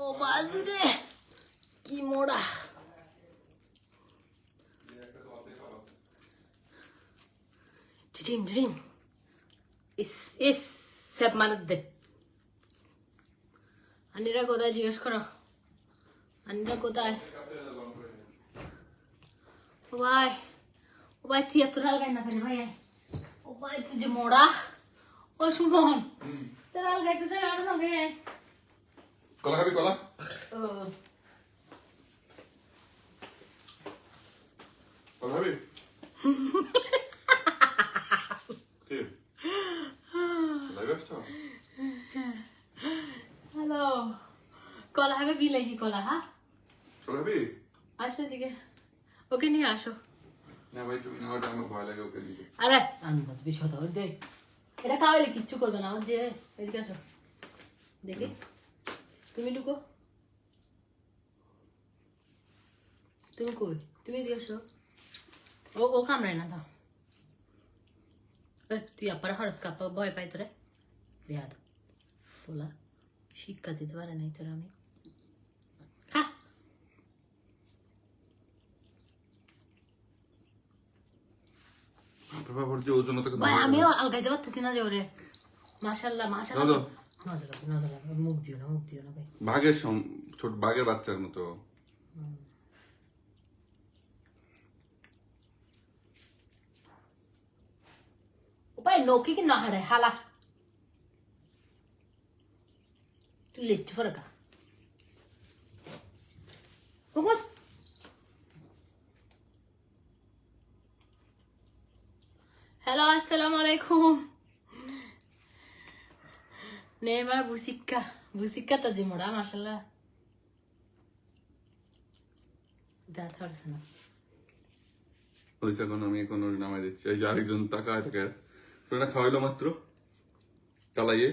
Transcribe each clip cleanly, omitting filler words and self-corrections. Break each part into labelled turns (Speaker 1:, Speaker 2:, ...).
Speaker 1: ও বাজরে কি মোড়া ড্রিম ইস সেপ মার দে আনিরা কোথায় জিজ্ঞেস করো আনিরা কোথায় ও ভাই থিয়েটার গাই না ফেলে ভাই ও ভাই তুই যে মোড়া ও সুমন তোর আল গাইতে চাই আর না গে
Speaker 2: কলা খাবি কলা কলা খাবি কি লাইভ আসছো
Speaker 1: হ্যালো কলা হবে বিলাইনি কলা হ্যাঁ
Speaker 2: কলা খাবি
Speaker 1: আসো দিকে ওকে নিয়ে আসো
Speaker 2: না ভাই তুমি না ওটা আমার ভয় লাগে ওকে দিতে
Speaker 1: আরে আনন্দ বিষয় তো দে এটা খাওয়াইলে কিচ্ছু করবে না যে এদিকে আসো দেখি তুমি ঢুকো তুমি কই তুমি এদিকে আসো ও কামড়ায় না দাও তুই আপার হরস কাপা ভয় পাই তোরে দেয়া ফুলা শিক্ষা দিতে পারে নাই তোরা আমি খা
Speaker 2: বাবা ওর যে ওজন তো
Speaker 1: ভাই আমিও আলগাইতে পারতেছি না যে ওরে মাশাআল্লাহ মাশাআল্লাহ নজর মুখ দিও না ভাই
Speaker 2: বাঘের ছোট বাঘের বাচ্চার মতো
Speaker 1: ভাই নৌকি কি না হারে হালা তুই লেচ্ছু ফরকা ফোকাস হ্যালো আসসালামু আলাইকুম নেমা বুসিক্কা তো যে মোড়া মাশাআল্লাহ দা থরছ না
Speaker 2: ওই যখন আমি এখন ওর নামাই দিচ্ছি এই যে আরেকজন তাকায় থাকে ওটা খাওয়াইলো মাত্র চালাইয়ে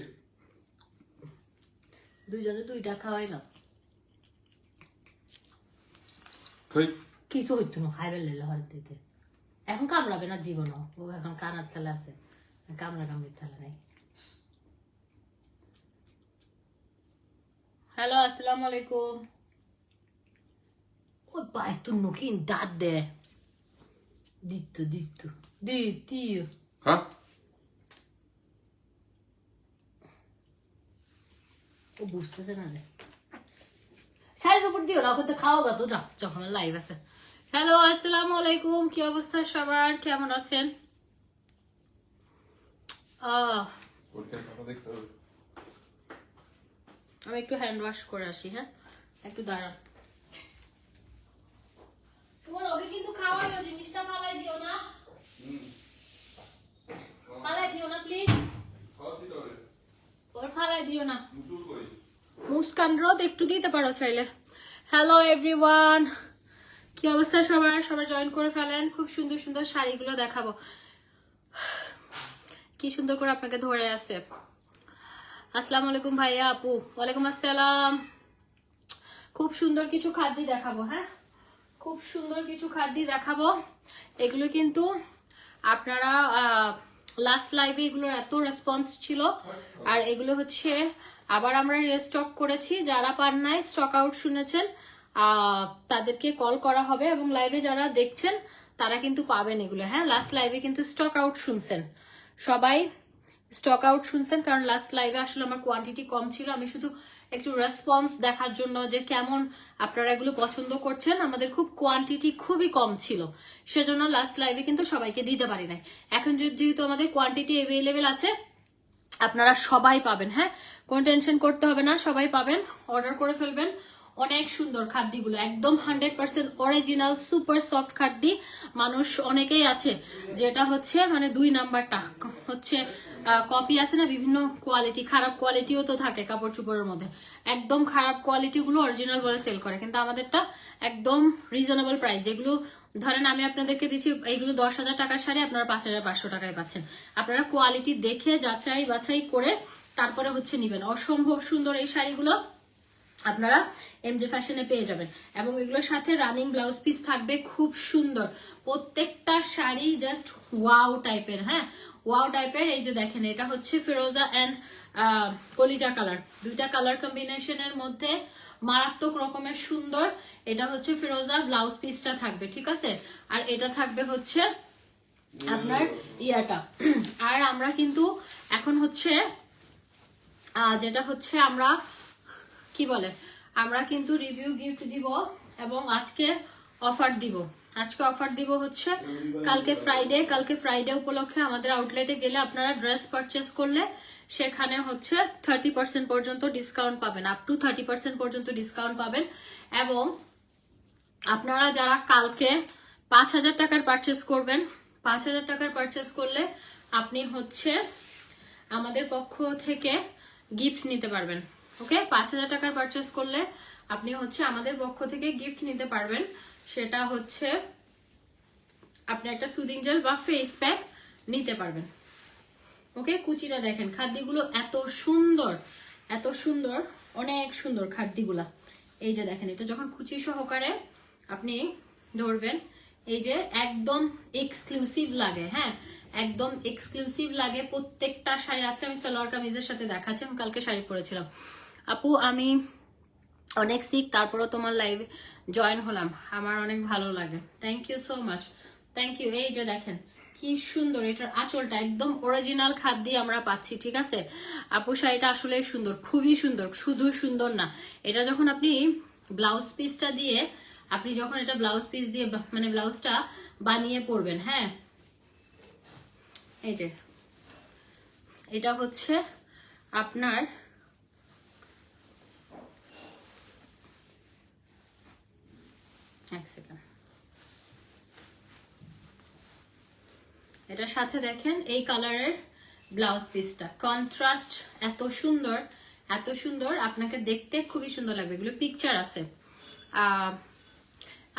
Speaker 1: দুইজনে দুইটা খাওয়াইলাম
Speaker 2: খাই
Speaker 1: কিছু হইতো না খাইবে লেলে হর দিতে এখন কামড়াবে না জীবন ও এখন কানার থালা আছে কামড়ির থালা নাই হ্যালো আসসালামু আলাইকুম ও ভাই তুই নকিন দাঁত দে দিত্তু
Speaker 2: হ্যাঁ
Speaker 1: ও বুঝতেছে না রে শাড়ির উপর দিও না ওকে তো খাওয়া তো যাও যখন লাইভ আছে হ্যালো আসসালামু আলাইকুম কি অবস্থা সবার কেমন আছেন আমি একটু হ্যান্ড ওয়াশ করে আসি হ্যাঁ একটু দাঁড়ান তোমার ওকে কিন্তু খাওয়াইও জিনিসটা ফালাই দিও না প্লিজ ওর ফালাই দিও না মুস্কান রোদ একটু দিতে পারো চাইলে হ্যালো এভরিওয়ান কি অবস্থা সবাই জয়েন করে ফেলেন খুব সুন্দর সুন্দর শাড়িগুলো দেখাবো কি সুন্দর করে আপনাকে ধরে আছে আসসালামু আলাইকুম ভাইয়া আপু ওয়ালাইকুম আসসালাম খুব সুন্দর কিছু খাদ্য দেখাবো হ্যাঁ খুব সুন্দর কিছু খাদ্য দেখাবো এগুলো কিন্তু আপনারা লাস্ট লাইভে এগুলোর এত রেসপন্স ছিল আর এগুলো হচ্ছে আবার আমরা রিস্টক করেছি যারা পান নাই স্টক আউট শুনেছেন তাদেরকে কল করা হবে এবং লাইভে যারা দেখছেন তারা কিন্তু পাবেন এগুলো হ্যাঁ লাস্ট লাইভে কিন্তু স্টক আউট শুনছেন সবাই স্টক আউট শুনছেন কারণ লাস্ট লাইভে আসলে আমার কোয়ান্টিটি কম ছিল আমি শুধু একটু রেসপন্স দেখার জন্য যে কেমন আপনারা এগুলো পছন্দ করছেন আমাদের খুব কোয়ান্টিটি খুবই কম ছিল সেজন্য লাস্ট লাইভে কিন্তু সবাইকে দিতে পারি নাই এখন যেহেতু আমাদের কোয়ান্টিটি অ্যাভেলেবেল আছে আপনারা সবাই পাবেন হ্যাঁ কোনো টেনশন করতে হবে না সবাই পাবেন অর্ডার করে ফেলবেন অনেক সুন্দর খাদ্যগুলো একদম 100% অরিজিনাল সুপার সফট খাদ্য মানুষ অনেকেই আছে যেটা হচ্ছে মানে 2 নাম্বারটা হচ্ছে কপি আছে না বিভিন্ন কোয়ালিটি খারাপ কোয়ালিটিও তো থাকে কাপড় চোপড়ের মধ্যে একদম খারাপ কোয়ালিটি গুলো অরিজিনাল বলে সেল করে কিন্তু আমাদেরটা একদম রিজনেবল প্রাইস যেগুলো ধরেন আমি আপনাদেরকে দিচ্ছি এইগুলো 10,000 টাকার শাড়ি আপনারা 5,500 টাকায় পাচ্ছেন আপনারা কোয়ালিটি দেখে যাচাই বাছাই করে তারপরে হচ্ছে নিবেন অসম্ভব সুন্দর এই শাড়িগুলো আপনারা এমজে ফ্যাশনে পেয়ে যাবেন এবং এগুলোর সাথে রানিং ব্লাউজ পিস থাকবে খুব সুন্দর প্রত্যেকটা শাড়ি জাস্ট ওয়াও টাইপের হ্যাঁ ওয়াও টাইপের এই যে দেখেন এটা হচ্ছে ফিরোজা এন্ড কলিজা কালার দুইটা কালার কম্বিনেশনের মধ্যে মারাত্মক রকমের সুন্দর। এটা হচ্ছে ফিরোজা ব্লাউজ পিসটা থাকবে, ঠিক আছে। আর এটা থাকবে হচ্ছে আপনার ইয়াটা। আর আমরা কিন্তু এখন হচ্ছে যেটা হচ্ছে আমরা কি বলে, আমরা কিন্তু রিভিউ গিফট দিব এবং আজকে অফার দিব। আজকে অফার দিব হচ্ছে কালকে ফ্রাইডে উপলক্ষে আমাদের আউটলেটে গেলে আপনারা ড্রেস পারচেস করলে সেখানে হচ্ছে 30% পর্যন্ত ডিসকাউন্ট পাবেন, আপ টু 30% পর্যন্ত ডিসকাউন্ট পাবেন। এবং আপনারা যারা কালকে 5,000 টাকার পারচেস করবেন, 5,000 টাকার পারচেস করলে আপনি হচ্ছে আমাদের পক্ষ থেকে গিফট নিতে পারবেন। ওকে, 5,000 টাকার পারচেস করলে আপনি হচ্ছে আমাদের পক্ষ থেকে গিফট নিতে পারবেন। সেটা হচ্ছে আপনি একটা সুদিং জেল বা ফেস প্যাক নিতে পারবেন। ওকে, কুচিটা দেখেন, খাদ্যগুলো এত সুন্দর, এত সুন্দর, অনেক সুন্দর খাদ্যগুলা। এই যে দেখেন, এটা যখন কুচি সহকারে আপনি ধরবেন, এই যে একদম এক্সক্লুসিভ লাগে। হ্যাঁ, একদম এক্সক্লুসিভ লাগে প্রত্যেকটা শাড়ি। আজকে আমি সালোয়ার কামিজের সাথে দেখাচ্ছি, আমি কালকে শাড়ি পরেছিলাম। আপু আমি অনেক সিক, তারপরও তোমার লাইভে জয়েন হলাম, আমার অনেক ভালো লাগে। Thank you so much, thank you. এই যে দেখেন কি সুন্দর, এটার আঁচলটা একদম অরিজিনাল খাদ্য আমরা পাচ্ছি, ঠিক আছে। আপু শাড়িটা আসলে সুন্দর, খুবই সুন্দর, শুধু সুন্দর না, এটা যখন আপনি ব্লাউজ পিসটা দিয়ে, আপনি যখন এটা ব্লাউজ পিস দিয়ে মানে ব্লাউজটা বানিয়ে পরবেন, হ্যাঁ, এই যে এটা হচ্ছে আপনার এক সেকেন্ড, এটার সাথে দেখেন এই কালারের ব্লাউজ পিসটা, কন্ট্রাস্ট এত সুন্দর, এত সুন্দর, আপনাকে দেখতে খুবই সুন্দর লাগবে। এগুলো পিকচার আছে।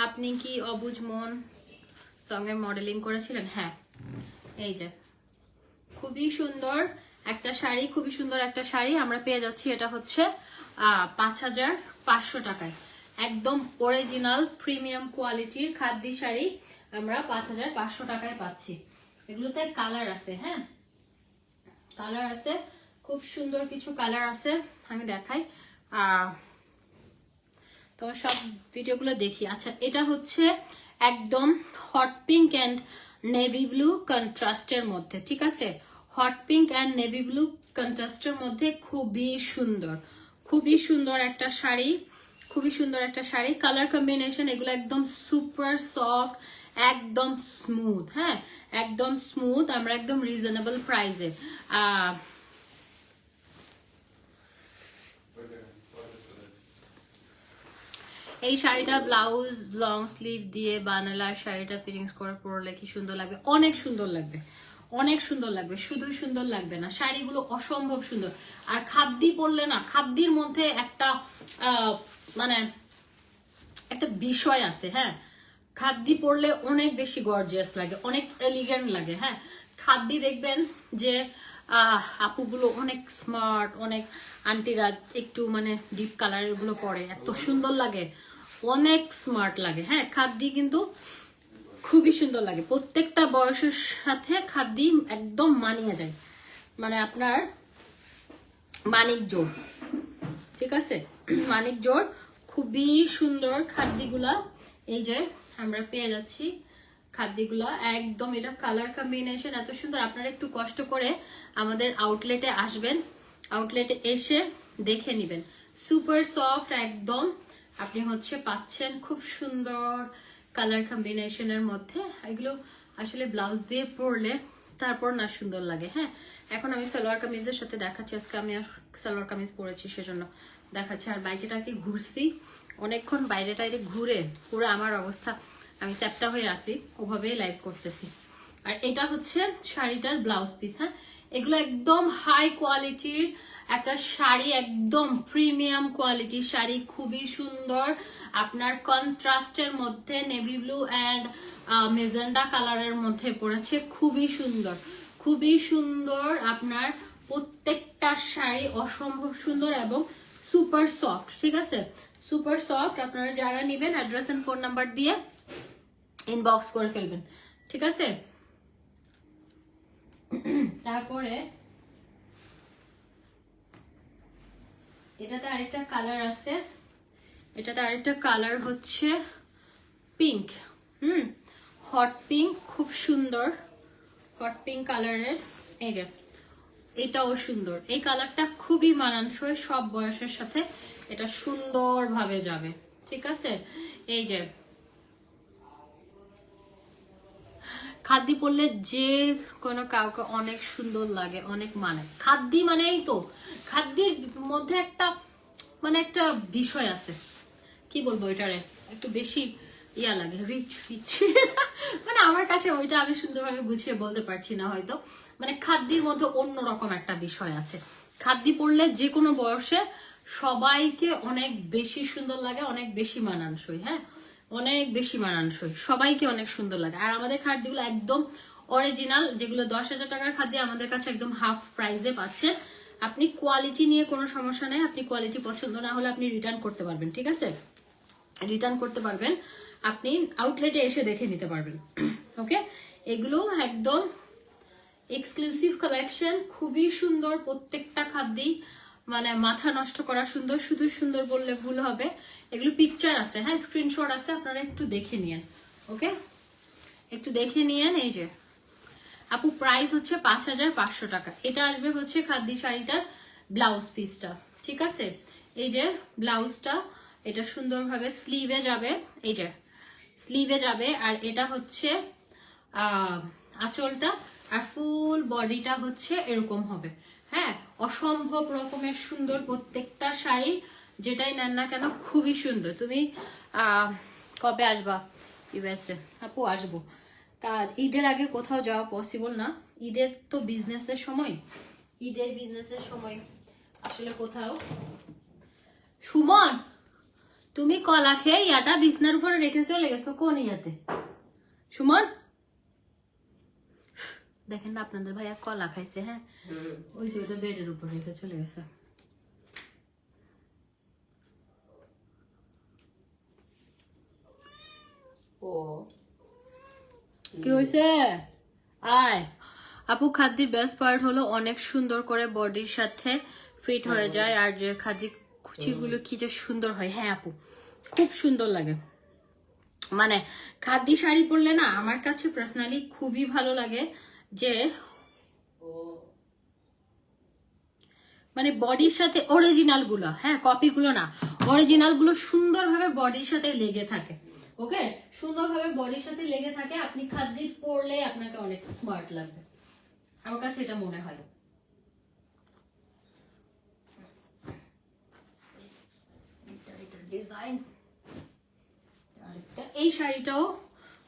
Speaker 1: আপনি কি অবুঝ মন সঙ্গে মডেলিং করেছিলেন? হ্যাঁ, এই যে খুবই সুন্দর একটা শাড়ি, খুবই সুন্দর একটা শাড়ি আমরা পেয়ে যাচ্ছি। এটা হচ্ছে 5,500 টাকায়, একদম অরিজিনাল প্রিমিয়াম কোয়ালিটির খাদ্যি শাড়ি আমরা 5,500 টাকায় পাচ্ছি। এগুলোতে কালার আছে, হ্যাঁ, কালার আছে, খুব সুন্দর কিছু কালার আছে, আমি দেখাই। তো সব ভিডিওগুলো দেখি। আচ্ছা, এটা হচ্ছে একদম hot pink and navy blue কন্ট্রাস্টের মধ্যে, ঠিক আছে। Hot pink and navy blue কন্ট্রাস্টের মধ্যে খুবই সুন্দর, খুবই সুন্দর একটা শাড়ি, খুবই সুন্দর একটা শাড়ি। কালার কম্বিনেশন এগুলো একদম সুপার সফট, একদম স্মুথ, হ্যাঁ, একদম স্মুথ। আমরা একদম রিজনেবল প্রাইসে এই শাড়িটা ব্লাউজ লং স্লিভ দিয়ে বানালা শাড়িটা ফিটিংস করে পরলে কি সুন্দর লাগবে, অনেক সুন্দর লাগবে, অনেক সুন্দর লাগবে। শুধু সুন্দর লাগবে না, শাড়িগুলো অসম্ভব সুন্দর। আর খাদ্যি পরলে না, খাদ্যির মধ্যে একটা মানে একটা বিষয় আছে, হ্যাঁ, খাদ্যি পরলে অনেক বেশি গর্জিয়াস লাগে, অনেক এলিগেন্ট লাগে। হ্যাঁ, খাদ্যি দেখবেন যে আপুগুলো অনেক স্মার্ট, অনেক আন্টিরা একটু মানে ডিপ কালারের গুলো পরে এত সুন্দর লাগে, অনেক স্মার্ট লাগে। হ্যাঁ, খাদ্যি কিন্তু খুবই সুন্দর লাগে, প্রত্যেকটা বয়সের সাথে খাদ্যি একদম মানিয়ে যায়, মানে আপনার মানিক জোর, ঠিক আছে, মানিক জোর। খুবই সুন্দর খাদ্যগুলা, এই যে আমরা পেয়ে যাচ্ছি খাদ্যগুলা একদম, এটা কালার কম্বিনেশন এত সুন্দর। আপনারা একটু কষ্ট করে আমাদের আউটলেটে আসবেন, আউটলেটে এসে দেখে নেবেন। সুপার সফট একদম আপনি হচ্ছে পাচ্ছেন, খুব সুন্দর কালার কম্বিনেশনের মধ্যে। এগুলো আসলে ব্লাউজ দিয়ে পরলে তারপর না সুন্দর লাগে। হ্যাঁ, এখন আমি সালোয়ার কামিজের সাথে দেখাচ্ছি, আজকে আমি সালোয়ার কামিজ পরেছি সেজন্য দেখাচ্ছি। আর বাইরেটাকে ঘুরছি অনেকক্ষণ, বাইরে টাইরে ঘুরে পুরো আমার অবস্থা, আমি চ্যাপটা হয়ে আসি, ওভাবেই লাইভ করতেছি। আর এটা হচ্ছে শাড়িটার ব্লাউজ পিস। হ্যাঁ, এগুলো একদম হাই কোয়ালিটির একটা শাড়ি, একদম প্রিমিয়াম কোয়ালিটির শাড়ি, খুবই সুন্দর। আপনার কন্ট্রাস্টের মধ্যে নেভি ব্লু অ্যান্ড মেজেন্ডা কালারের মধ্যে পড়েছে, খুবই সুন্দর, খুবই সুন্দর। আপনার প্রত্যেকটা শাড়ি অসম্ভব সুন্দর এবং সুপার সফট, ঠিক আছে, সুপার সফট। আপনারা যারা নেবেন অ্যাড্রেস এন্ড ফোন নাম্বার দিয়ে ইনবক্স করে ফেলবেন, ঠিক আছে। তারপরে এটাতে আরেকটা কালার আছে, এটাতে আরেকটা কালার হচ্ছে পিঙ্ক, হট পিঙ্ক, খুব সুন্দর হট পিঙ্ক কালারের। এই যে এটাও সুন্দর, এই কালারটা খুবই মানানসই, সব বয়সের সাথে এটা সুন্দরভাবে যাবে, ঠিক আছে। এই যে খাদ্দি পরলে যে কোনো কাউকে অনেক সুন্দর লাগে, অনেক মানে। খাদ্দি মানেই তো, খাদ্দির মধ্যে একটা মানে একটা বিষয় আছে, কি বলবো এটারে, একটু বেশি ইয়া লাগে, রিচ রিচ মানে আমার কাছে ওইটা আমি সুন্দরভাবে গুছিয়ে বলতে পারছি না হয়তো। মানে খাদ্যির মধ্যে অন্যরকম একটা বিষয় আছে। খাদ্যি পরলে যে কোনো বয়সে সবাইকে অনেক বেশি সুন্দর লাগে, অনেক বেশি মানানসই, হ্যাঁ অনেক বেশি মানানসই, সবাইকে অনেক সুন্দর লাগে। আর আমাদের খাদ্যগুলো একদম অরিজিনাল, যেগুলো 10,000 টাকার খাদ্য আমাদের কাছে একদম হাফ প্রাইসে পাচ্ছেন। আপনি কোয়ালিটি নিয়ে কোনো সমস্যা নেই, আপনি কোয়ালিটি পছন্দ না হলে আপনি রিটার্ন করতে পারবেন, ঠিক আছে, রিটার্ন করতে পারবেন, আপনি আউটলেটে এসে দেখে নিতে পারবেন। ওকে, এগুলো একদম এক্সক্লুসিভ কালেকশন, খুবই সুন্দর প্রত্যেকটা খাদ্যই, মানে মাথা নষ্ট করা সুন্দর। শুধু সুন্দর বললে ভুল হবে, এগুলো পিকচার আছে, হ্যাঁ স্ক্রিনশট আছে, আপনারা একটু দেখে নিয়েন। ওকে, একটু দেখে নিয়েন। এই যে আপু প্রাইস হচ্ছে 5,500 টাকা। এটা আসবে হচ্ছে খাদ্যি শাড়িটার ব্লাউজ পিসটা, ঠিক আছে। এই যে ব্লাউজটা, এটা সুন্দরভাবে স্লিভে যাবে, এই যে স্লিভে যাবে, আর এটা হচ্ছে আঁচলটা, আর ফুল বডিটা হচ্ছে এরকম হবে, হ্যাঁ অসম্ভব রকমের সুন্দর প্রত্যেকটা শাড়ি, যেটাই নেন না কেন খুবই সুন্দর। তুমি কবে আসবা ইউএসএ? আপু আসবো, কার ঈদের আগে কোথাও যাওয়া পসিবল না, ঈদের তো বিজনেসের সময়, ঈদের বিজনেসের সময় আসলে কোথাও। সুমন, তুমি কলা খেয়ে ইয়াটা বিছনার উপরে রেখে চলে গেছো কোন ইয়াতে? সুমন দেখেন না আপনাদের ভাইয়া কলা খাইছে, হ্যাঁ ওই যে ওটা বেডের উপর রেখে চলে গেছে।
Speaker 3: ও
Speaker 1: কি হয়েছে? আয় আপু, খাদ্যের বেস্ট পার্ট হলো অনেক সুন্দর করে বডির সাথে ফিট হয়ে যায়, আর যে খাদ্য কুচিগুলো কি যে সুন্দর হয়। হ্যাঁ আপু খুব সুন্দর লাগে, মানে খাদ্যি শাড়ি পরলে না আমার কাছে পার্সোনালি খুবই ভালো লাগে, যে মানে বডির সাথে অরিজিনাল গুলো, হ্যাঁ কপি গুলো না, অরিজিনাল গুলো সুন্দরভাবে বডির সাথে লেগে থাকে। ওকে, সুন্দরভাবে বডির সাথে লেগে থাকে, আপনি খাদ্যি পরলে আপনাকে অনেক স্মার্ট লাগবে, আমার কাছে এটা মনে হয়। ডিজাইন এই শাড়িটাও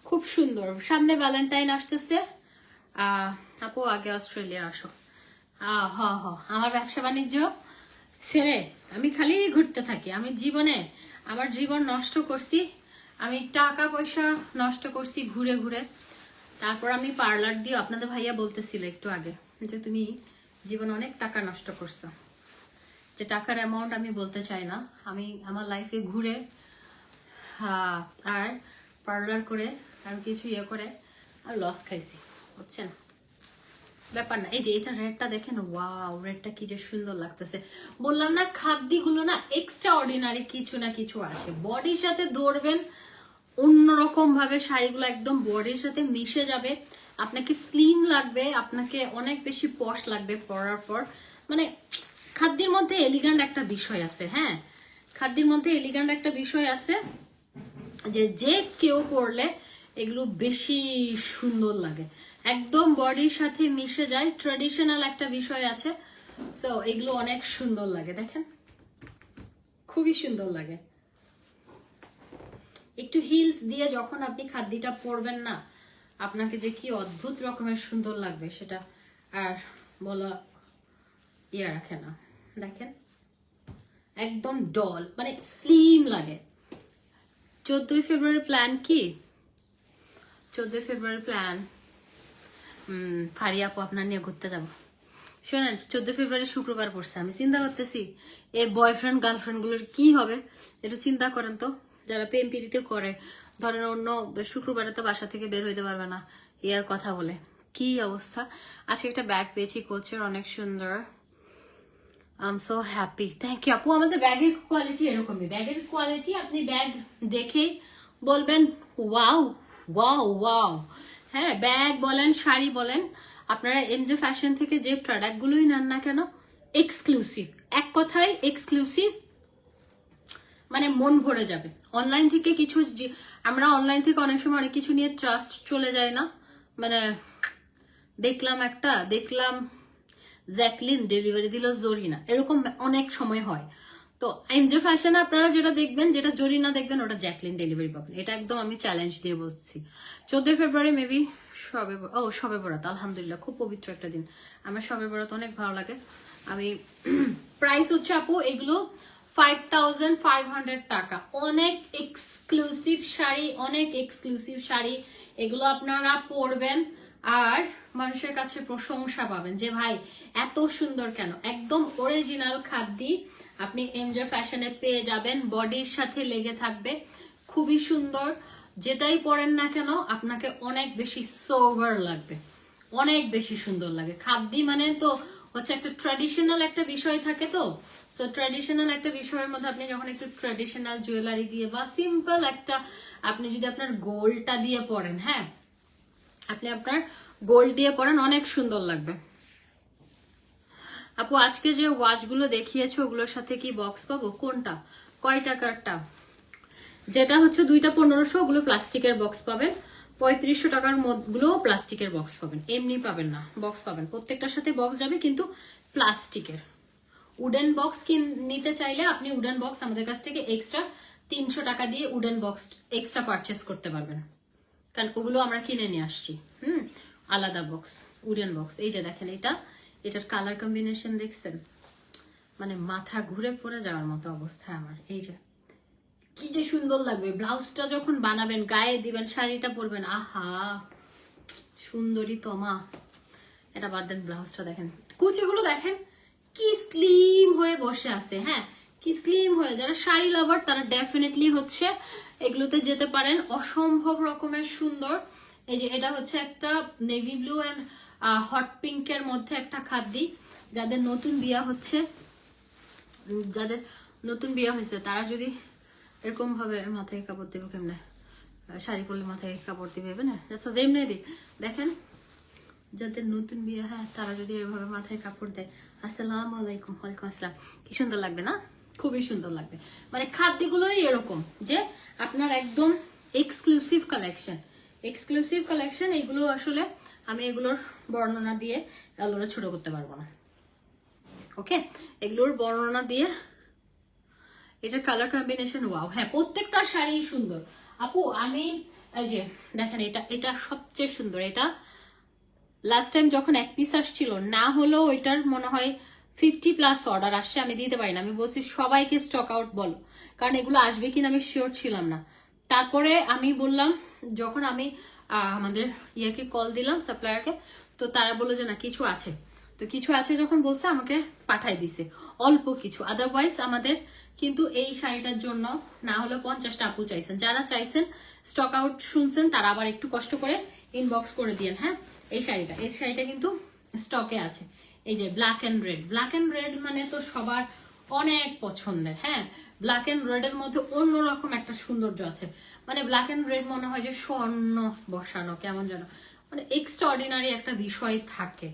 Speaker 1: খুব সুন্দর, সামনে ভ্যালেন্টাইন আসতেছে। আপু আগে অস্ট্রেলিয়া আসো। হ হ, আমার ব্যবসা বাণিজ্য ছেড়ে আমি খালি ঘুরতে থাকি, আমি জীবনে আমার জীবন নষ্ট করছি, আমি টাকা পয়সা নষ্ট করছি ঘুরে ঘুরে, তারপর আমি পার্লার দিয়ে, আপনাদের ভাইয়া বলতেছিল একটু আগে যে তুমি জীবনে অনেক টাকা নষ্ট করছো, যে টাকার অ্যামাউন্ট আমি বলতে চাই না, আমি আমার লাইফে ঘুরে আর পার্লার করে আর কিছু ইয়ে করে আর লস খাইছি, বুঝছেন, ব্যাপার না। এই যে এটা রেডটা দেখেন, ওয়াও রেডটা কি যে সুন্দর লাগতেছে। বললাম না খাদ্যগুলো না এক্সট্রা অর্ডিনারি কিছু না কিছু আছে, বডির সাথে ধরবেন অন্যরকম ভাবে, শাড়িগুলো একদম বডির সাথে মিশে যাবে, আপনাকে স্লিম লাগবে, আপনাকে অনেক বেশি পশ লাগবে পরার পর। মানে খাদ্যের মধ্যে এলিগ্যান্ট একটা বিষয় আছে, হ্যাঁ খাদ্যের মধ্যে এলিগ্যান্ট একটা বিষয় আছে, যে যে কেউ পরলে এগুলো বেশি সুন্দর লাগে, একদম বডির সাথে মিশে যায়, ট্রেডিশনাল একটা বিষয় আছে, সো এগুলো অনেক সুন্দর লাগে, দেখেন খুবই সুন্দর লাগে। একটু হিলস দিয়ে যখন আপনি খাদ্যটা পরবেন না, আপনাকে যে কি অদ্ভুত রকমের সুন্দর লাগবে সেটা আর বলা ইয়ে রাখে না। দেখেন একদম ডল, মানে স্লিম লাগে। 14ই ফেব্রুয়ারি প্ল্যান কি? 14ই ফেব্রুয়ারি প্ল্যান ফারিয়া আপু আপনার নিয়ে ঘুরতে যাবো। শোনেন 14 ফেব্রুয়ারি শুক্রবার পড়ছে, আমি চিন্তা করতেছি এই বয়ফ্রেন্ড গার্লফ্রেন্ড গুলোর কি হবে, একটু চিন্তা করেন তো, যারা প্রেম প্রীতিতে করে, ধরেন অন্য শুক্রবারে তো বাসা থেকে বের হইতে পারবে না, ইয়ার কথা বলে কি অবস্থা। আজকে একটা ব্যাগ পেয়েছি কোচের, অনেক সুন্দর, I am so happy, thank you আপু। আমাদের ব্যাগের কোয়ালিটি এরকমই, ব্যাগের কোয়ালিটি আপনি ব্যাগ দেখেই বলবেন ওয়াও ওয়াও ওয়াও। হ্যাঁ, ব্যাগ বলেন শাড়ি বলেন, আপনারা এমজে ফ্যাশন থেকে যে প্রোডাক্টগুলোই নেন না কেন, এক্সক্লুসিভ, এক কথায় এক্সক্লুসিভ, মানে মন ভরে যাবে। অনলাইন থেকে কিছু আমরা অনলাইন থেকে অনেক সময় অনেক কিছু নিয়ে ট্রাস্ট চলে যায় না, মানে দেখলাম জ্যাকলিন ডেলিভারি দিল জরিনা, এরকম অনেক সময় হয়। তো এমজে ফ্যাশনে আপনারা যেটা দেখবেন, যেটা জরিনা দেখবেন, ওটা জ্যাকলিন ডেলিভারি পাবেন। এটা একদম আমি চ্যালেঞ্জ দিয়ে বলছি। 14 ফেব্রুয়ারি মেবি শবে বরাত, আলহামদুলিল্লাহ খুব পবিত্র একটা দিন। আমার শবে বরাত অনেক ভালো লাগে। আমি প্রাইস হচ্ছে আপু এগুলো 5500 টাকা। অনেক এক্সক্লুসিভ শাড়ি, অনেক এক্সক্লুসিভ শাড়ি, এগুলো আপনারা পরবেন আর মানুষের কাছে প্রশংসা পাবেন যে ভাই এত সুন্দর কেন। একদম অরিজিনাল খাদ্যি আপনি এমজে ফ্যাশনে পেয়ে যাবেন, বডির সাথে লেগে থাকবে, খুবই সুন্দর। যেটাই পরেন না কেন আপনাকে অনেক বেশি সোভার লাগবে, অনেক বেশি সুন্দর লাগে। খাদ্যি মানে তো হচ্ছে একটা ট্র্যাডিশনাল একটা বিষয় থাকে, তো সো ট্র্যাডিশনাল একটা বিষয়ের মধ্যে আপনি যখন একটু ট্র্যাডিশনাল জুয়েলারি দিয়ে বা সিম্পল একটা, আপনি যদি আপনার গোল্ডটা দিয়ে পরেন, হ্যাঁ আপনি আপনার গোল্ড দিয়ে পরেন, অনেক সুন্দর লাগবে। আপু আজকে যে ওয়াচগুলো দেখিয়েছো ওগুলোর সাথে কি বক্স পাবো? কোনটা, কয় টাকারটা? যেটা হচ্ছে 2টা 1500, ওগুলো প্লাস্টিকের বক্স পাবেন। 3500 টাকার গুলো প্লাস্টিকের বক্স পাবেন, এমনি পাবেন না, বক্স পাবেন। প্রত্যেকটার সাথে বক্স যাবে কিন্তু প্লাস্টিকের। উডেন বক্স নিতে চাইলে আপনি উডেন বক্স আমাদের কাছ থেকে এক্সট্রা 300 টাকা দিয়ে উডেন বক্স এক্সট্রা পারচেস করতে পারবেন, কারণ ওগুলো আমরা কিনে নিয়ে আসছি। আলাদা বক্স, উডেন বক্স। এই যে দেখেন, এটার কালার কম্বিনেশন দেখছেন, মানে মাথা ঘুরে পড়ে যাওয়ার মতো অবস্থা আমার। এই যে কি যে সুন্দর লাগবে, ব্লাউজটা যখন বানাবেন, গায়ে দিবেন, শাড়িটা পরবেন, আহা সুন্দরী তো মা। এটা বাদ দেন, ব্লাউজটা দেখেন, কুচিগুলো দেখেন কি স্লিম হয়ে বসে আছে। হ্যাঁ, কি স্লিম হয়ে, যারা শাড়ি লাভার তারা ডেফিনেটলি হচ্ছে এগুলোতে যেতে পারেন, অসম্ভব রকমের সুন্দর। এই যে এটা হচ্ছে একটা নেভি ব্লু অ্যান্ড হট পিঙ্কের মধ্যে একটা খাদ্যি। যাদের নতুন বিয়া হয়েছে তারা যদি এরকম ভাবে মাথায় কাপড় দেবো, কেমনে শাড়ি পরলে মাথায় কাপড় দিবে না, যেমনি দিই দেখেন, যাদের নতুন বিয়ে, হ্যাঁ তারা যদি এভাবে মাথায় কাপড় দেয়, আসসালামু আলাইকুম, ওয়ালাইকুম আসসালাম, কি সুন্দর লাগবে না? খুবই সুন্দর লাগবে। মানে খাদ্যগুলোই এরকম যে আপনার একদম এক্সক্লুসিভ কালেকশন। এগুলো আসলে আমি এগুলোর বর্ণনা দিয়ে এগুলো ছোট করতে পারবো না, ওকে? এগুলোর বর্ণনা দিয়ে, এটা কালার কম্বিনেশন ওয়াও। হ্যাঁ, প্রত্যেকটা শাড়ি সুন্দর আপু। আমি এই যে দেখেন, এটা সবচেয়ে সুন্দর। এটা লাস্ট টাইম যখন এক পিস আসছিল, না হলেও ওইটার মনে হয় 50+ অর্ডার আসছে, আমি দিতে পারি না। আমি বলছি সবাইকে স্টক আউট বলো, কারণ এগুলো আসবে কিনা আমি শিওর ছিলাম না। তারপরে আমি বললাম, যখন আমি আমাদের ইয়াকে কল দিলাম, সাপ্লায়ারকে, তো তারা বললো যে না কিছু আছে। তো কিছু আছে যখন বলছে, আমাকে পাঠাই দিছে অল্প কিছু। আদারওয়াইজ আমাদের কিন্তু এই শাড়িটার জন্য না হলে 50টা আপু চাইছেন। যারা চাইছেন স্টক আউট শুনছেন, তারা আবার একটু কষ্ট করে ইনবক্স করে দিয়েন। হ্যাঁ, এই শাড়িটা কিন্তু স্টকে আছে। এই যে ব্ল্যাক এন্ড রেড মানে তো সবার অনেক পছন্দের। হ্যাঁ, ব্ল্যাক এন্ড রেড এর মধ্যে অন্যরকম একটা সৌন্দর্য আছে। মানে ব্ল্যাক এন্ড রেড মনে হয় যে স্বর্ণ বসানো, কেমন যেন মানে এক্সট্রা অর্ডিনারি একটা বিষয় থাকে।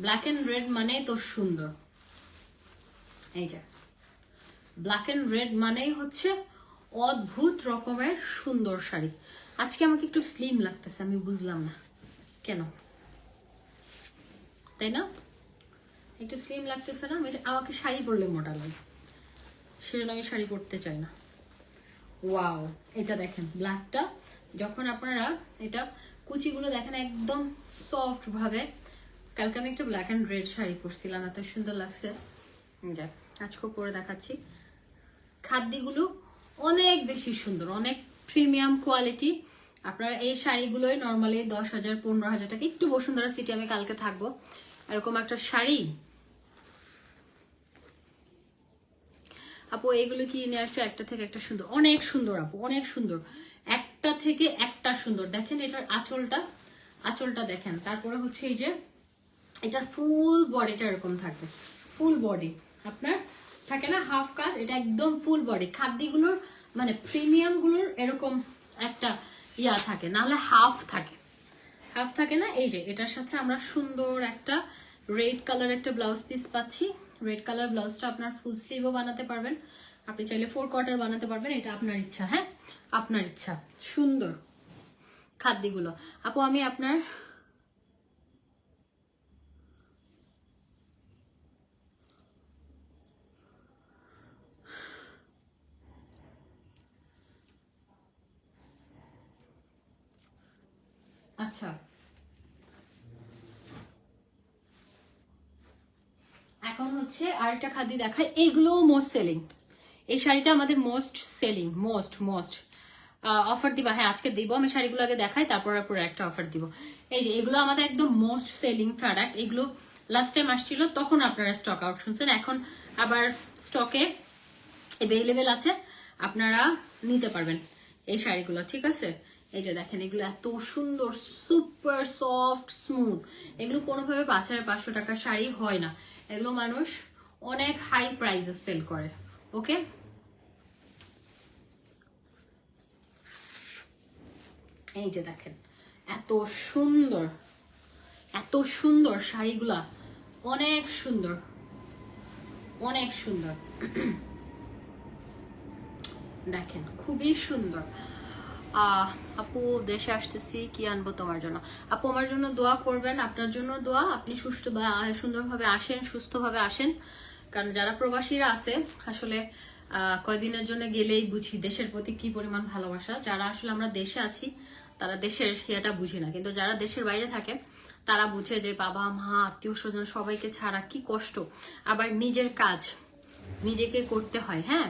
Speaker 1: ব্ল্যাক এন্ড রেড মানে তো সুন্দর। এই যে ব্ল্যাক এন্ড রেড মানেই হচ্ছে অদ্ভুত রকমের সুন্দর শাড়ি। আজকে আমাকে একটু স্লিম লাগতেছে, আমি বুঝলাম না কেন, তাই না? একটু স্লিম লাগতেছে না? আমাকে শাড়ি পরলে মোটা লাগে, সেজন্য আমি শাড়ি পরতে চাই না। ওয়াও, এটা দেখেন ব্ল্যাকটা, যখন আপনারা এটা কুচিগুলো দেখেন একদম সফট ভাবে। কালকে আমি একটা ব্ল্যাক এন্ড রেড শাড়ি পরছিলাম, এত সুন্দর লাগছে। যাক, আজকেও পরে দেখাচ্ছি। খাদ্যগুলো অনেক বেশি সুন্দর, অনেক প্রিমিয়াম কোয়ালিটি। আপনারা এই শাড়িগুলোই নর্মালি 10,000 15,000 টাকা। একটু বসুন্ধরা সিটি আমি কালকে থাকবো, এরকম একটা শাড়ি আপু এগুলো কি নিয়ে আসছো? একটা থেকে একটা সুন্দর, অনেক সুন্দর আপু, অনেক সুন্দর, একটা থেকে একটা সুন্দর। দেখেন এটার আঁচলটা দেখেন। তারপরে হচ্ছে এই যে এটার ফুল বডিটা এরকম থাকবে, ফুল বডি। আপনার থাকে না হাফ কাজ, এটা একদম ফুল বডি। খাদ্যগুলোর মানে প্রিমিয়াম গুলোর এরকম একটা ইয়া থাকে, নাহলে হাফ থাকে, হাফ থাকে না। এই যে এটার সাথে আমরা সুন্দর একটা রেড কালার একটা ব্লাউজ পিস পাচ্ছি। রেড কালার ব্লাউজটা আপনার ফুল স্লিভও বানাতে পারবেন, আপনি চাইলে 4 কোয়ার্টার বানাতে পারবেন, এটা আপনার ইচ্ছা। হ্যাঁ, আপনার ইচ্ছা। সুন্দর খাদ্যগুলো আপু। আমি আপনার আচ্ছা, এখন হচ্ছে আরেকটা খাদ্য দেখাই। এইগুলো মোস্ট সেলিং, এই শাড়িটা আমাদের মোস্ট সেলিং, মোস্ট অফার দিবা। হ্যাঁ, আজকে দিব। আমি শাড়িগুলো আগে দেখাই, তারপর একটা অফার দিব। এই যে এগুলো আমাদের একদম মোস্ট সেলিং প্রোডাক্ট। এগুলো লাস্ট টাইম আসছিল, তখন আপনারা স্টক আউট শুনছেন, এখন আবার স্টকে অ্যাভেলেবেল আছে, আপনারা নিতে পারবেন এই শাড়িগুলো। ঠিক আছে, এই যে দেখেন, এগুলো এত সুন্দর, সুপার সফট স্মুথ। এগুলো কোনোভাবে 5,500 টাকার শাড়ি হয় না, এগুলো মানুষ অনেক হাই প্রাইসে সেল করে। ওকে, এই যে দেখেন, এত সুন্দর, এত সুন্দর শাড়িগুলা, অনেক সুন্দর, অনেক সুন্দর। দেখেন, খুবই সুন্দর। আপু দেশে আসতেছি, কি আনবো তোমার জন্য? আপু আমার জন্য দোয়া করবেন, আপনার জন্য দোয়া। আপনি সুন্দরভাবে আসেন, সুস্থভাবে আসেন। কারণ যারা প্রবাসীরা আছে, আসলে কয়দিনের জন্য গেলেই বুঝি দেশের প্রতি কি পরিমাণ ভালোবাসা। যারা আসলে আমরা দেশে আছি, তারা দেশের ইয়েটা বুঝি না, কিন্তু যারা দেশের বাইরে থাকে তারা বুঝে যে বাবা মা আত্মীয় স্বজন সবাইকে ছাড়া কি কষ্ট। আবার নিজের কাজ নিজেকে করতে হয়। হ্যাঁ,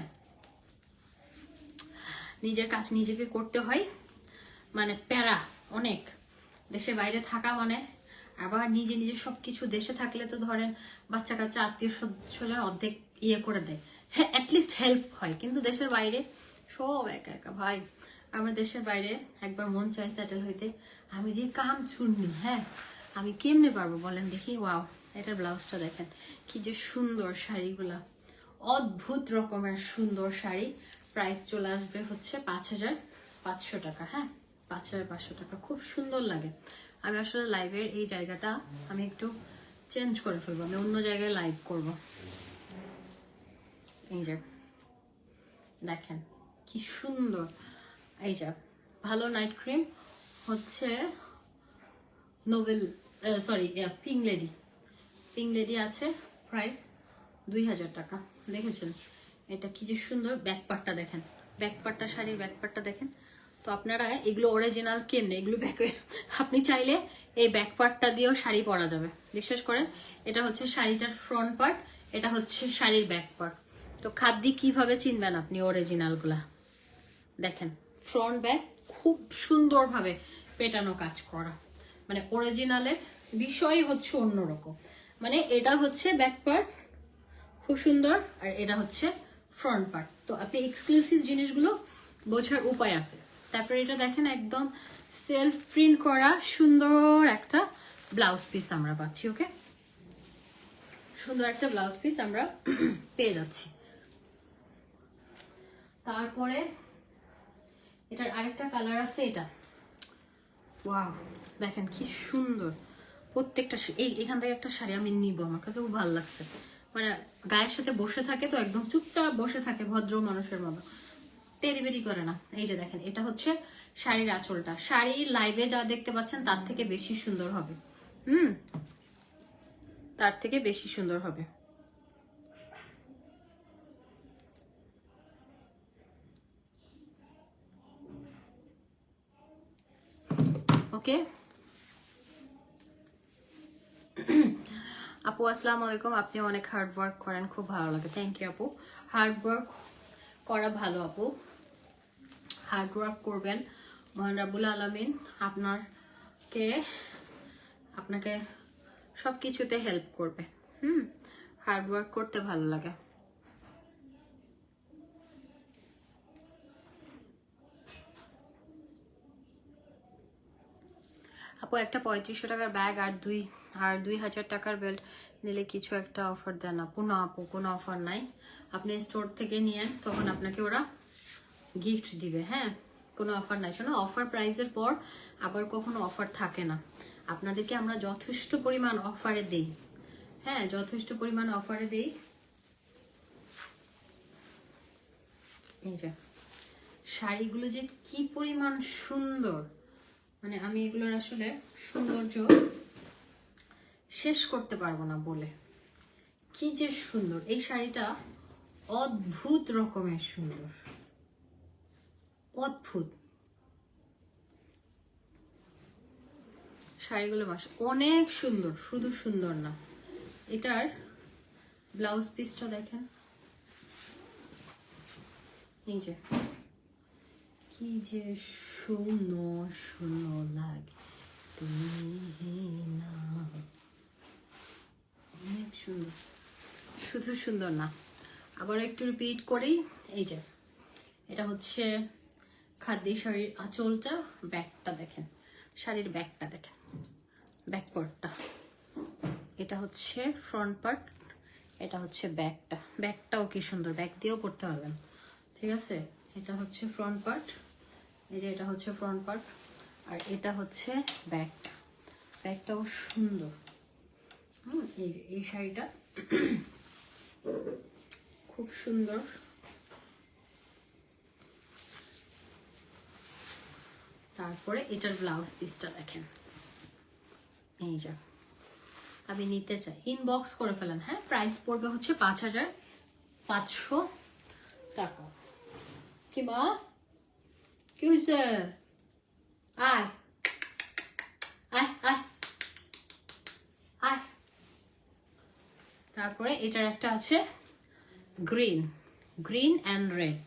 Speaker 1: নিজের কাজ নিজেকে করতে হয়, মানে প্যারা অনেক। দেশের বাইরে থাকা মানে আবার নিজে নিজে সবকিছু। দেশে থাকলে তো ধরেন বাচ্চা কাচ্চা আত্মীয় স্বজন অর্ধেক ইয়ে করে দেয়, হ্যাঁ অ্যাটলিস্ট হেল্প হয়, কিন্তু দেশের বাইরে সব একা একা। ভাই আমার দেশের বাইরে একবার মন চাই সেটেল হইতে, আমি যে কাম চুননি, হ্যাঁ আমি কেমনে পারবো বলেন দেখি। ওয়াও, এটার ব্লাউজটা দেখেন কি যে সুন্দর, শাড়িগুলা অদ্ভুত রকমের সুন্দর শাড়ি। প্রাইস চলে আসবে হচ্ছে 5,500 টাকা। হ্যাঁ, 5,500 টাকা, খুব সুন্দর লাগে। আমি আসলে লাইভের এই জায়গাটা আমি একটু চেঞ্জ করে ফেলবো, আমি অন্য জায়গায় লাইভ করব। এই যে দেখেন কি সুন্দর। এই যে ভালো নাইট ক্রিম হচ্ছে নোবেল, সরি পিঙ্ক লেডি আছে, প্রাইস 2,000 টাকা। দেখেছেন এটা কি যে সুন্দর। ব্যাকপার্টটা দেখেন, ব্যাকপার্টটা, শাড়ির ব্যাকপার্টটা দেখেন। তো আপনারা এগুলো অরিজিনাল কেমনে, এগুলো আপনি চাইলে এই ব্যাকপার্টটা দিয়েও শাড়ি পরা যাবে, বিশ্বাস করেন। এটা হচ্ছে শাড়িটার ফ্রন্ট পার্ট, এটা হচ্ছে শাড়ির ব্যাক পার্ট। তো খাদ্য কিভাবে চিনবেন আপনি অরিজিনাল গুলা? দেখেন ফ্রন্ট ব্যাক খুব সুন্দরভাবে পেটানো কাজ করা, মানে অরিজিনালের বিষয় হচ্ছে অন্যরকম। মানে এটা হচ্ছে ব্যাক পার্ট খুব সুন্দর, আর এটা হচ্ছে ফ্রন্ট পার্ট। তো আপনি এক্সক্লুসিভ জিনিসগুলো বোঝার উপায় আছে। তারপরে এটা দেখেন একদম সেলফ প্রিন্ট করা সুন্দর একটা ব্লাউজ পিস আমরা পাচ্ছি। ওকে, সুন্দর একটা ব্লাউজ পিস আমরা পেয়ে যাচ্ছি। তারপরে এটার আরেকটা কালার আছে, এটা ওয়াও দেখেন কি সুন্দর। প্রত্যেকটা এখান থেকে একটা শাড়ি আমি নিব, আমার কাছে খুব ভালো লাগছে। মানে গায়ের সাথে বসে থাকে তো, একদম চুপচাপ বসে থাকে ভদ্র মানুষের মতো, তেরিবেরি করে না। এই যে দেখেন, এটা হচ্ছে শাড়ির আঁচলটা। শাড়ির লাইভে যা দেখতে পাচ্ছেন তার থেকে বেশি সুন্দর হবে। তার থেকে বেশি সুন্দর হবে। ওকে আপু আসসালামু আলাইকুম, আপনি অনেক হার্ড ওয়ার্ক করেন, খুব ভালো লাগে। থ্যাংক ইউ আপু। হার্ড ওয়ার্ক করা ভালো আপু, হার্ড ওয়ার্ক করবেন, মহান রাব্বুল আলামিন আপনাকে সব কিছুতে হেল্প করবে। হার্ড ওয়ার্ক করতে ভালো লাগে। আপু একটা 3500 টাকার ব্যাগ আর 2 আর 2000 টাকার বেল্ট নিলে কিছু একটা অফার দেন আপু। না আপু, কোনো অফার নাই, আপনি স্টোর থেকে নিয়েন, তখন আপনাকে ওরা গিফট দিবে। হ্যাঁ, কোনো অফার নাই। শোনো, অফার প্রাইসের পর আবার কখনো অফার থাকে না। আপনাদেরকে আমরা যথেষ্ট পরিমাণ অফারে দিই। হ্যাঁ, যথেষ্ট পরিমাণ অফারে দিই। এই যে শাড়িগুলো যে কি পরিমাণ সুন্দর, মানে আমি এগুলোর আসলে সৌন্দর্য শেষ করতে পারবো না বলে। কি যে সুন্দর এই শাড়িটা, অদ্ভুত রকমের সুন্দর, অদ্ভুত শাড়িগুলো। মাস অনেক সুন্দর, শুধু সুন্দর না, এটার ব্লাউজ পিসটা দেখেন। এই যে কি যে সুন্দর সুন্দর লাগে তুমি না, অনেক সুন্দর, শুধু সুন্দর না। আবার একটু রিপিট করি। এই যে এটা হচ্ছে খাদি শাড়ির আঁচলটা, ব্যাকটা দেখেন, শাড়ির ব্যাকটা দেখেন, ব্যাক পার্টটা। এটা হচ্ছে ফ্রন্ট পার্ট, এটা হচ্ছে ব্যাকটা। ব্যাকটাও কি সুন্দর, ব্যাক দিয়েও পরতে পারবেন, ঠিক আছে। এটা হচ্ছে ফ্রন্ট পার্ট, এই যে এটা হচ্ছে ফ্রন্ট পার্ট, আর এটা হচ্ছে ব্যাকটা। ব্যাকটাও সুন্দর। এই যে এই শাড়িটা খুব সুন্দর। তারপরে এটার ব্লাউজ পিসটা দেখেন। এই যে আমি নিতে চাই, ইনবক্স করে ফেলেন। হ্যাঁ, প্রাইস পড়বে হচ্ছে 5500 টাকা। কি মা, কি হয়েছে? আয় আয় আয় আয়। তারপরে এটার একটা আছে green, green and red,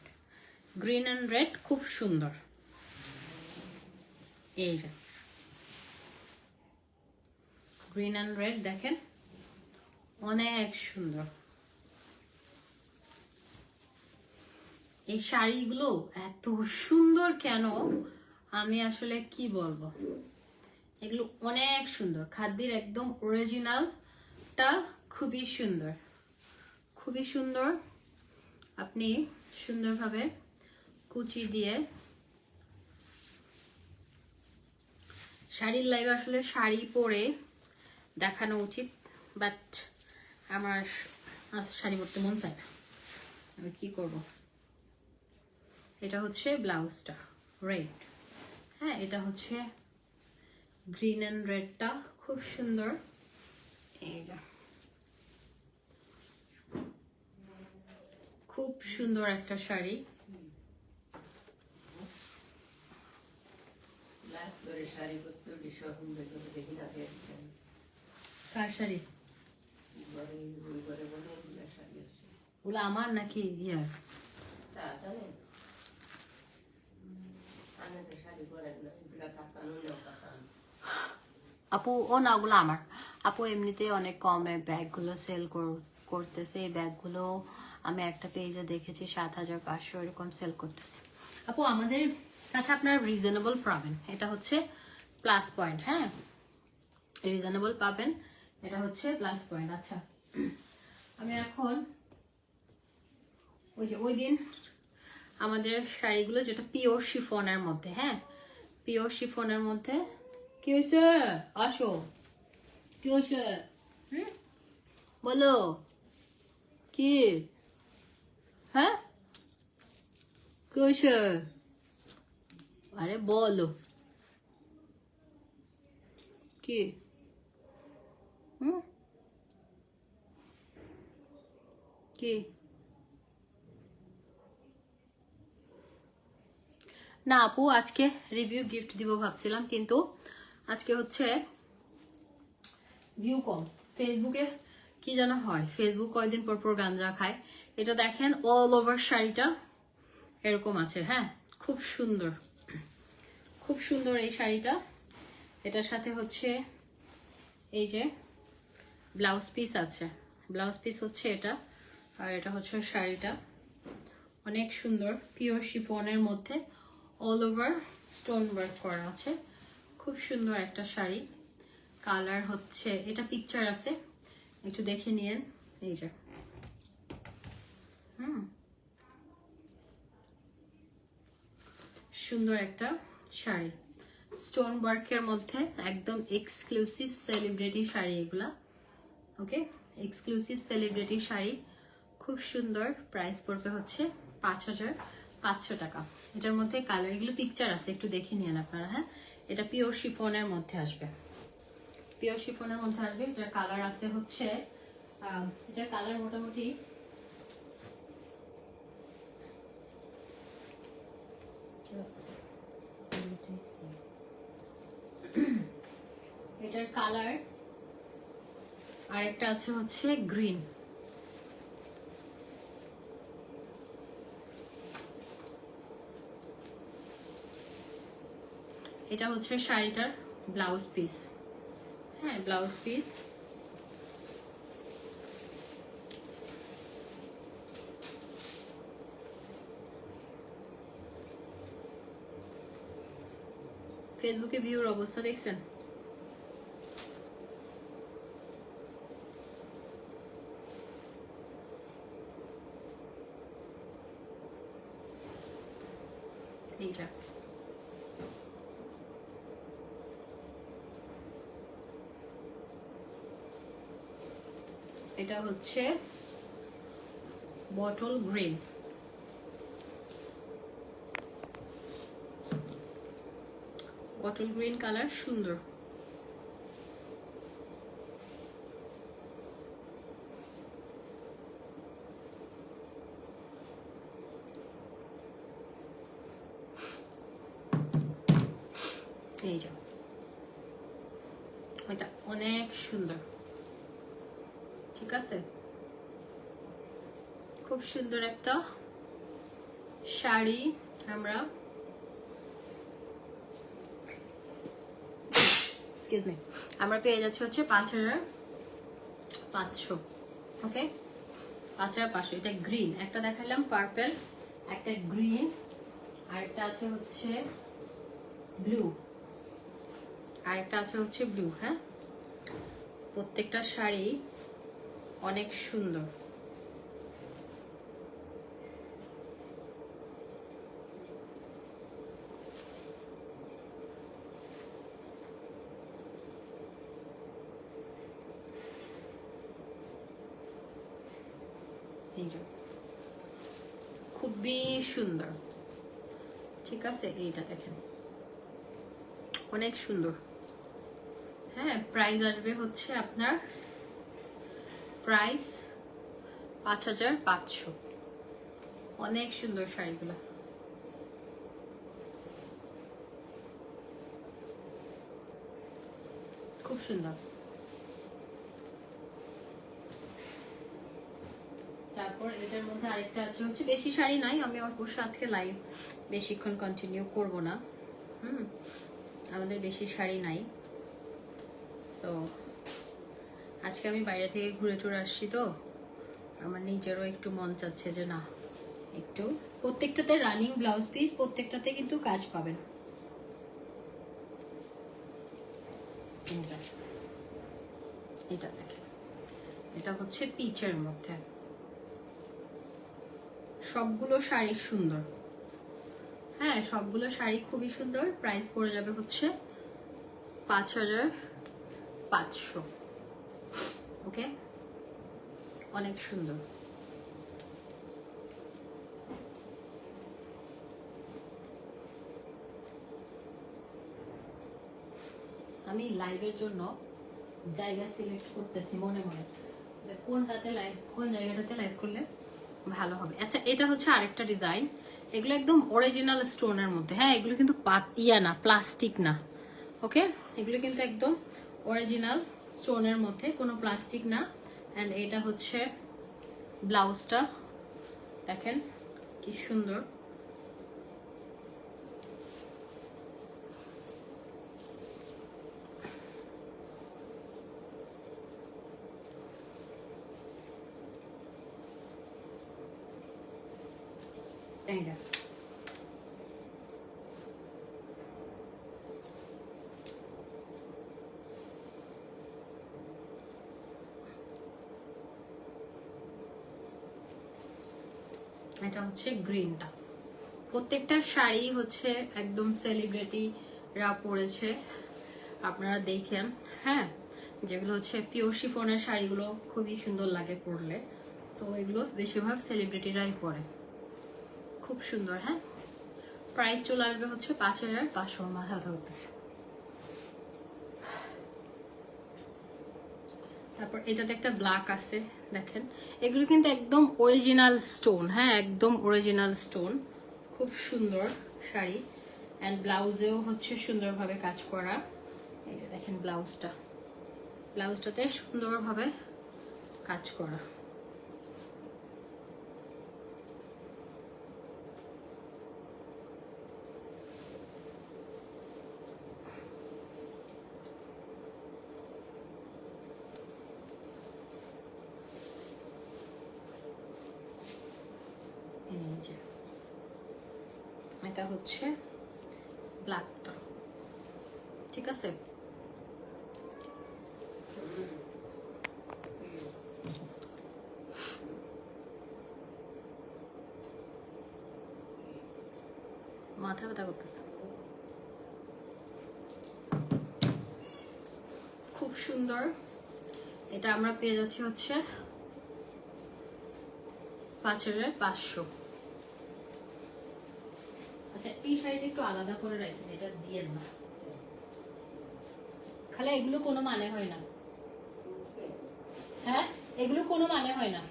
Speaker 1: green and red, খুব সুন্দর। এই যে গ্রিন অ্যান্ড রেড দেখেন, অনেক সুন্দর। এই শাড়িগুলো এত সুন্দর কেন, আমি আসলে কি বলবো, এগুলো অনেক সুন্দর। খাদির একদম অরিজিনালটা খুবই সুন্দর, খুবই সুন্দর। আপনি সুন্দরভাবে কুচি দিয়ে, শাড়ির লাইভ আসলে শাড়ি পরে দেখানো উচিত, বাট আমার শাড়ি পরতে মন চায় না, আমি কি করব। এটা হচ্ছে ব্লাউজটা রেড, হ্যাঁ, এটা হচ্ছে গ্রিন অ্যান্ড রেডটা, খুব সুন্দর। এই যে খুব সুন্দর একটা শাড়ি। কার শাড়ি? ওগুলো আমার নাকি ইয়ার? আপু ও না, ওগুলো আমার। আপু এমনিতে অনেক কমে ব্যাগগুলো সেল করতেছে। এই ব্যাগগুলো আমি একটা পেজে দেখেছি 7500 এরকম সেল করতেছে। আপু আমাদের কাছে আপনার রিজনেবল পাবেন, এটা হচ্ছে প্লাস পয়েন্ট। হ্যাঁ, রিজনেবল পাবেন, এটা হচ্ছে প্লাস পয়েন্ট। আচ্ছা, আমি এখন ওই যে ওই দিন আমাদের শাড়িগুলো যেটা পিওর শিফনের মধ্যে, হ্যাঁ, পিওর শিফনের মধ্যে। কি হয়েছে? আসো, কি হয়েছে? বলো কি? হ্যাঁ, কি হয়েছে? আরে বলো কি? কি না আপু, আজকে রিভিউ গিফট দিব ভাবছিলাম, কিন্তু আজকে হচ্ছে ভিউ কম। ফেসবুকে কি যেন হয়, ফেসবুক কয়েকদিন পর পর গাঞ্জা খায়। এটা দেখেন, অল ওভার শাড়িটা এরকম আছে। হ্যাঁ, খুব সুন্দর, খুব সুন্দর এই শাড়িটা। এটার সাথে হচ্ছে এই যে ব্লাউজ পিস আছে, ব্লাউজ পিস হচ্ছে এটা, আর এটা হচ্ছে শাড়িটা। অনেক সুন্দর, পিওর শিফনের মধ্যে অল ওভার স্টোন ওয়ার্ক করা আছে, খুব সুন্দর একটা শাড়ি। কালার হচ্ছে, এটা পিকচার আছে, একটু দেখে নিয়েন। এই যে সুন্দর একটা শাড়ি, স্টোন ওয়ার্কের মধ্যে, একদম এক্সক্লুসিভ সেলিব্রিটি শাড়ি এগুলা। ওকে, এক্সক্লুসিভ সেলিব্রিটি শাড়ি, খুব সুন্দর। প্রাইস পড়বে হচ্ছে 5500 টাকা। এটার মধ্যে কালার, এগুলো পিকচার আছে, একটু দেখে নিন আপনারা। হ্যাঁ, এটা পিওর শিফনের মধ্যে আসবে, পিওর শিফনের মধ্যে আসবে। এটার কালার আছে হচ্ছে, এটার কালার মোটামুটি এটার কালার আরেকটা আছে হচ্ছে গ্রিন। এটা হচ্ছে শাড়িটার ব্লাউজ পিস। হ্যাঁ, ব্লাউজ পিস। ফেসবুকে ভিউর অবস্থা দেখছেন? এইটা এটা হচ্ছে bottle green. Bottle green colour, সুন্দর। এই যে এটা অনেক সুন্দর, ঠিক আছে? খুব সুন্দর একটা শাড়ি আমরা, এক্সকিউজ মি, আমরা পেয়ে যাচ্ছি হচ্ছে 5500। ওকে, 5500। এটা গ্রিন, একটা দেখালাম পার্পল, একটা গ্রিন, আর একটা আছে হচ্ছে ব্লু, আর একটা আছে হচ্ছে ব্লু। হ্যাঁ, প্রত্যেকটা শাড়ি অনেক সুন্দর। এই যে খুবই সুন্দর, ঠিক আছে? এইটা দেখেন, অনেক সুন্দর। হ্যাঁ, প্রাইস আসবে হচ্ছে আপনার, প্রাইস 5500। অনেক সুন্দর শাড়িগুলো, খুব সুন্দর। তারপর এটার মধ্যে আরেকটা আছে হচ্ছে, বেশি শাড়ি নাই, আমি অবশ্য আজকে লাইভ বেশিক্ষণ কন্টিনিউ করব না। আমাদের বেশি শাড়ি নাই, সো আজকে আমি বাইরে থেকে ঘুরে টুরে আসছি, তো আমার নিজেরও একটু মন চাচ্ছে যে না একটু, প্রত্যেকটাতে রানিং ব্লাউজ পিস, প্রত্যেকটাতে কিন্তু কাজ পাবেন। এটা দেখেন, এটা হচ্ছে পিচের মধ্যে, সবগুলো শাড়ি সুন্দর। হ্যাঁ, সবগুলো শাড়ি খুবই সুন্দর। প্রাইস পড়ে যাবে হচ্ছে 5500। ওকে, অনেক সুন্দর। আমি লাইভের জন্য জায়গা সিলেক্ট করতেছি মনে মনে, যে কোনটাতে লাইভ, কোন জায়গাটাতে লাইভ করলে ভালো হবে। আচ্ছা, এটা হচ্ছে আরেকটা ডিজাইন, এগুলো একদম অরিজিনাল স্টোনের মধ্যে। হ্যাঁ, এগুলো কিন্তু ইয়া না, প্লাস্টিক না। ওকে, এগুলো কিন্তু একদম অরিজিনাল স্টোনের মধ্যে, কোনো প্লাস্টিক না। অ্যান্ড এটা হচ্ছে ব্লাউজটা, দেখেন কি সুন্দর। এইটা এটা হচ্ছে গ্রিনটা। প্রত্যেকটা শাড়ি হচ্ছে একদম সেলিব্রিটিরা পরেছে, আপনারা দেখেন। হ্যাঁ, যেগুলো হচ্ছে পিওর শিফনের শাড়িগুলো খুবই সুন্দর লাগে পরলে, তো এগুলো বেশিরভাগ সেলিব্রিটিরাই পরে, খুব সুন্দর। হ্যাঁ, প্রাইস চলে আসবে হচ্ছে 5500। মাথা ধরতেছে। তারপর এটাতে একটা ব্ল্যাক আছে, দেখেন। এগুলো কিন্তু একদম অরিজিনাল স্টোন। হ্যাঁ, একদম অরিজিনাল স্টোন, খুব সুন্দর শাড়ি। অ্যান্ড ব্লাউজেও হচ্ছে সুন্দরভাবে কাজ করা। এই যে দেখেন ব্লাউজটাতে সুন্দরভাবে কাজ করা। এটা হচ্ছে ব্ল্যাকটা, ঠিক আছে। মাথা ব্যথা করতেছে। খুব সুন্দর। এটা আমরা পেয়ে যাচ্ছি হচ্ছে 5500। আচ্ছা, এই শাড়িটা একটু আলাদা করে রাখেন, এটা দিয়ে না, খালি এগুলো কোনো মানে হয় না। হ্যাঁ, এগুলো কোনো মানে হয় না।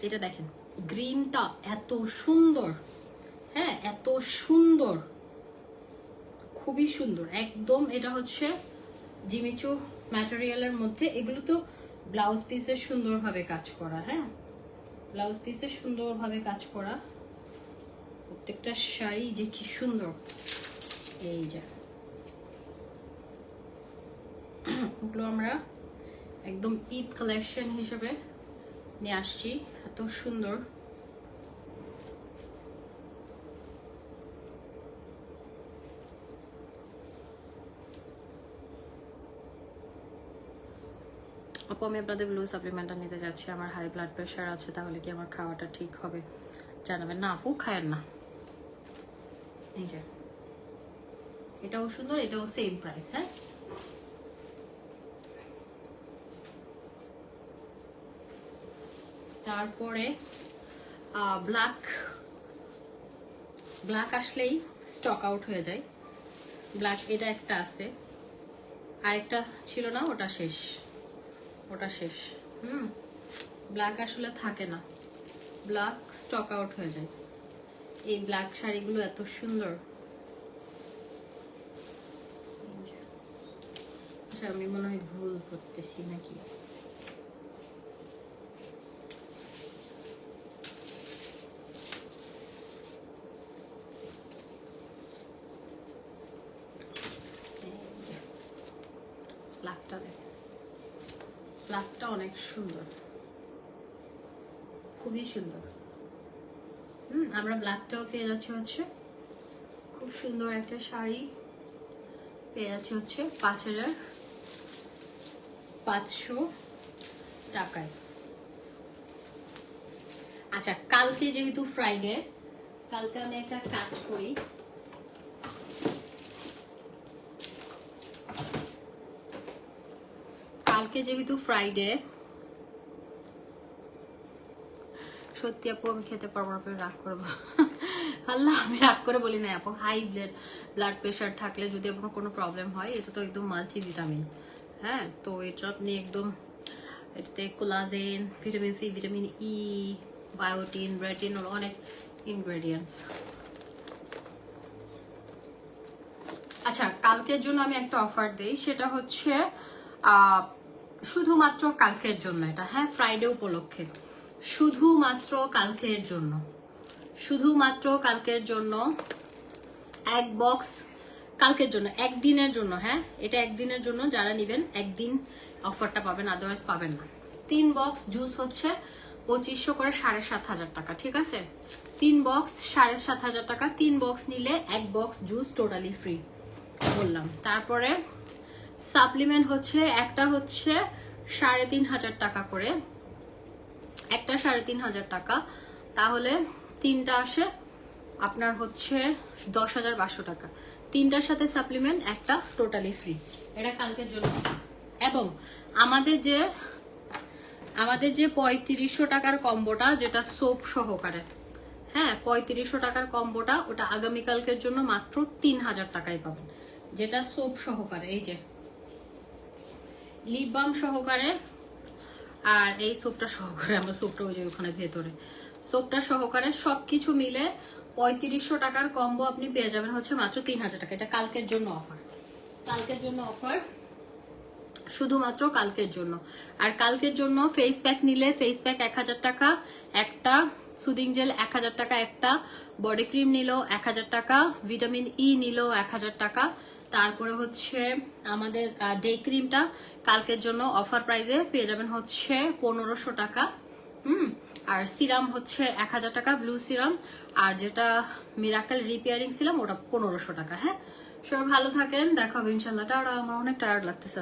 Speaker 1: এটা দেখেন, গ্রিনটা এত সুন্দর। হ্যাঁ, এত সুন্দর, খুবই সুন্দর একদম। এটা হচ্ছে জিমিচু ম্যাটেরিয়ালের মধ্যে। এগুলো তো ব্লাউজ পিসে সুন্দরভাবে কাজ করা। হ্যাঁ, ব্লাউজ পিসে সুন্দরভাবে কাজ করা। প্রত্যেকটা শাড়ি যে কি সুন্দর। এই যে ওগুলো আমরা একদম ঈদ কালেকশন হিসেবে নিয়ে আসছি, এত সুন্দর। আপু, আমি আপনাদের ব্লু সাপ্লিমেন্টটা নিতে যাচ্ছি। আমার হাই ব্লাড প্রেশার আছে, তাহলে কি আমার খাওয়াটা ঠিক হবে জানাবেন। না আপু, খায়েন না। এই যে এটাও সুন্দর, এটাও সেম প্রাইস। হ্যাঁ, তারপরে ব্ল্যাক আসলেই স্টক আউট হয়ে যায়। ব্ল্যাক এটা একটা আছে, আরেকটা ছিল না, ওটা শেষ। ব্ল্যাক আসলে থাকে না, ব্ল্যাক স্টক আউট হয়ে যায়। এই ব্ল্যাক শাড়িগুলো এত সুন্দর। আচ্ছা, আমি মনে হয় ভুল করতেছি নাকি। ব্ল্যাকটা অনেক সুন্দর, খুবই সুন্দর। আমরা ব্ল্যাকটাও পেয়ে যাচ্ছি হচ্ছে খুব সুন্দর একটা শাড়ি পেয়ে যাচ্ছি হচ্ছে 5500 টাকায়। আচ্ছা, কালকে যেহেতু ফ্রাইডে, কালকে আমি একটা কাজ করি। কালকে যেহেতু ফ্রাইডে, সত্যি আপু আমি খেতে পারবো না, রাগ করবো। আল্লাহ, আমি রাগ করে বলি না আপু। হাই ব্লাড প্রেশার থাকলে যদি আপনার কোনো প্রবলেম হয়, এটা তো একদম মাল্টি ভিটামিন। হ্যাঁ, তো এটা আপনি একদম, এটাতে collagen, vitamin C, vitamin E, biotin, retinol, অনেক ইনগ্রেডিয়েন্টস। আচ্ছা, কালকের জন্য আমি একটা অফার দেই, সেটা হচ্ছে শুধুমাত্র কালকের জন্য এটা। হ্যাঁ, ফ্রাইডে উপলক্ষে শুধুমাত্র কালকের জন্য, এক বক্স কালকের জন্য, একদিনের জন্য। হ্যাঁ, এটা একদিনের জন্য, যারা নেবেন একদিন অফারটা পাবেন, আদারওয়াইজ পাবেন না। 3 বক্স জুস হচ্ছে 2500 করে 7500 টাকা, ঠিক আছে? 3 বক্স 7500 টাকা, 3 বক্স নিলে 1 বক্স জুস টোটালি ফ্রি বললাম। তারপরে সাপ্লিমেন্ট হচ্ছে একটা হচ্ছে 3500 টাকা করে, একটা 3500 টাকা, তাহলে তিনটা আসে আপনার হচ্ছে 10,500 টাকা। তিনটার সাথে সাপ্লিমেন্ট একটা টোটালি ফ্রি, এটা কালকের জন্য। এবং আমাদের যে 3500 টাকার কম্বোটা, যেটা সোপ সহকারে, হ্যাঁ 3500 টাকার কম্বোটা, ওটা আগামীকালকের জন্য মাত্র 3000 টাকায় পাবেন, যেটা সোপ সহকারে, এই যে লিপ বাম সহকারে আর এই সোপটা সহকারে, আমার সোপটা ওই যে ওখানে ভেতরে, সোপটা সহকারে সবকিছু মিলে 3500 টাকার কম্বো আপনি পেয়ে যাবেন হচ্ছে মাত্র 3000 টাকা। এটা কালকের জন্য অফার, কালকের জন্য অফার, শুধুমাত্র কালকের জন্য। আর কালকের জন্য ফেস প্যাক নিলে ফেস প্যাক 1000 টাকা একটা, সুদিং জেল 1000 টাকা একটা, বডি ক্রিম নিল 1000 টাকা, ভিটামিন ই নিল 1000 টাকা, তারপরে হচ্ছে আমাদের ডে ক্রিমটা কালকের জন্য অফার প্রাইসে পেয়ে যাবেন হচ্ছে 1500 টাকা। আর সিরাম হচ্ছে 1000 টাকা ব্লু সিরাম, আর যেটা মিরাকেল রিপেয়ারিং সিরাম ওটা 1500 টাকা। হ্যাঁ, সবাই ভালো থাকেন, দেখা হবে ইনশাল্লাহ। টাটা, আমার অনেক টায়ার্ড লাগতেছে।